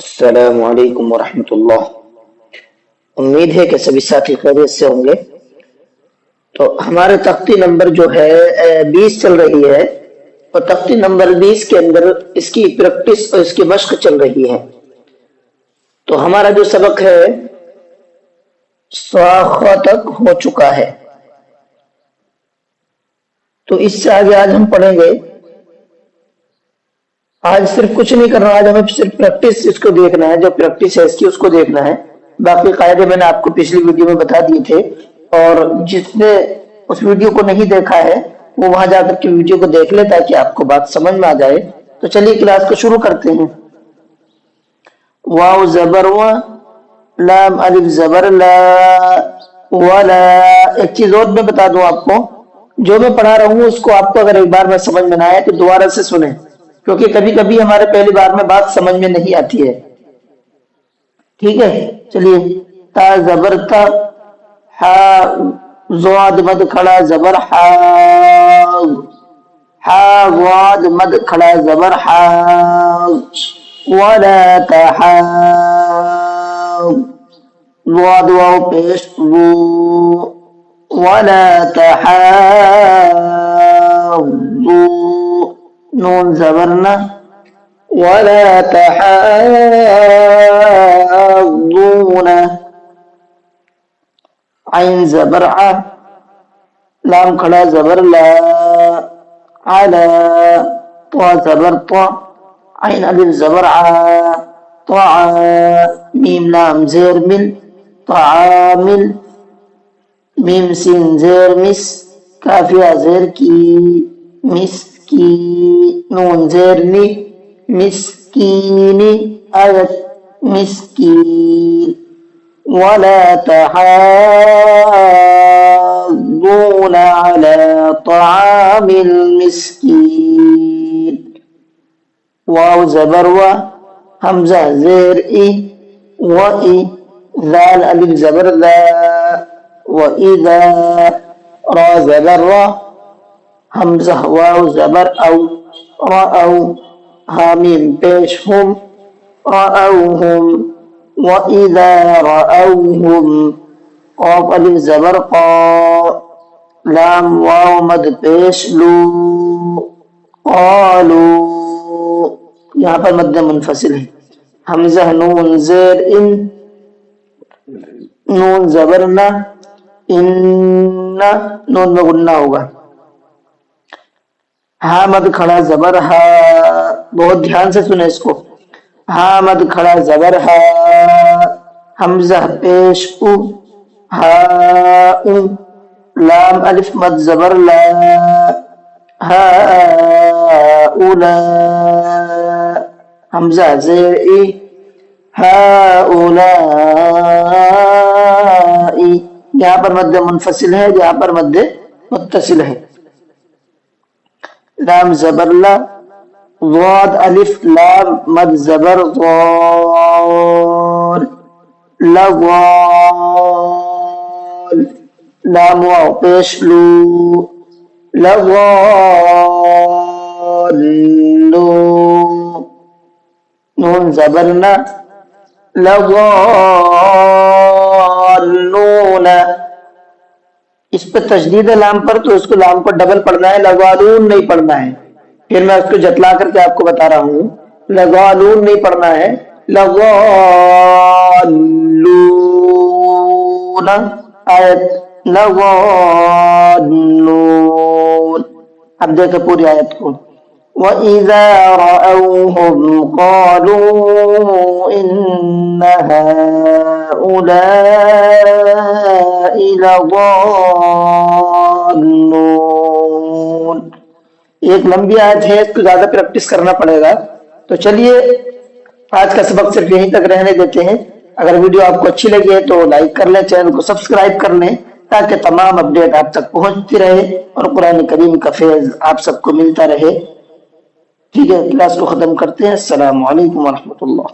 अस्सलामु अलैकुम वरहमतुल्लाह। उम्मीद है कि सभी साथी खैरियत से होंगे। तो हमारे तख्ती नंबर जो है 20 चल रही है और तख्ती नंबर 20 के अंदर इसकी प्रैक्टिस और इसकी मश्क चल रही है। तो हमारा जो सबक है स्वाखा तक हो चुका है। तो इससे आगे आज हम पढ़ेंगे। आज सिर्फ कुछ नहीं करना, आज हमें सिर्फ प्रैक्टिस इसको देखना है, जो प्रैक्टिस है इसकी उसको देखना है। बाकी कायदे मैंने आपको पिछली वीडियो में बता दिए थे और जिसने उस वीडियो को नहीं देखा है वो वहां जाकर के वीडियो को देख ले ताकि आपको बात समझ में आ जाए। तो चलिए क्लास को शुरू करते हैं। वाव जबर व, लाम अलिफ जबर ला, वाला। एक चीज और मैं बता दूं आपको, जो मैं पढ़ा रहा हूँ उसको आपको अगर एक बार में समझ में ना आए तो दोबारा से सुने, क्योंकि कभी कभी हमारे पहली बार में बात समझ में नहीं आती है। ठीक है, चलिए। ता जबर ता, हा ज़ाद मद खड़ा जबर हा, हा वाद मद खड़ा जबर हा, वला तहा, वाद वाव पेश वो, वला तहा, नून जबरना, वला तहाज़ून, आइन जबर आ, लाम खड़ा जबर ला, आला, त्वा जबर त्वा, आइन अलिफ जबर आ, त्वा, मीम लाम जेर मिल, त्वामिल, मीम सिन जेर मिस, काफिया जेर की, मिस की, नून जेरनी, मिस्कीनी, आयत मिस्कीन, वला तहाज़ून अला तआमिल मिस्कीन। वाव जबर व, हमजा जेर ई, व ई, दाल अलिफ जबर दा, व इदा, रा जबर रा, हमजा वाव जबर औ, रअौ, हामिम पेश हुम, रअौहुम, व इदा रअौहुम, क़ाफ अलिफ जबर क़ा, लाम वाव मद पेश लू, क़ालू। यहाँ पर मद्द मुनफसिल है। हमजा नून जेर इन, नून जबर ना, इन्ना, नून में गुन्ना होगा। हा मद खड़ा जबर हा, बहुत ध्यान से सुने इसको। हा मद खड़ा जबर हा, हमजा पेश उ, हा उ, लाम अलिफ मद जबर ला, हा उला, हमजा जेर ई, हा उला ई। यहाँ पर मद्दे मुनफसिल है, यहाँ पर मद्दे मुत्तसिल है। लाम जबर ला, ज़ाद अलिफ लाम मद जबर ज़ाल, लग़ाल, लाम वाव पेश लू, लग़ालू, नून जबर ना, लग़ालून। इस पे तशदीद है लाम पर, तो इसको लाम को डबल पढ़ना है, लगालून नहीं पढ़ना है। फिर मैं उसको जतला करके आपको बता रहा हूं, लगालून नहीं पढ़ना है, लगालून, आयत लगालून। अब देखो पूरी आयत को। वइज़ा रअौहुम क़ालू इन्ना हाउलाइ लज़ाल्लून। एक लंबी आयत है, इसको ज्यादा प्रैक्टिस करना पड़ेगा। तो चलिए आज का सबक सिर्फ यहीं तक रहने देते हैं। अगर वीडियो आपको अच्छी लगी है तो लाइक कर लें, चैनल को सब्सक्राइब कर लें ताकि तमाम अपडेट आप तक पहुंचती रहे और कुरान करीम का फैज आप सबको मिलता रहे। ठीक है, क्लास को खत्म करते हैं। अस्सलामु अलैकुम वरहमतुल्लाह।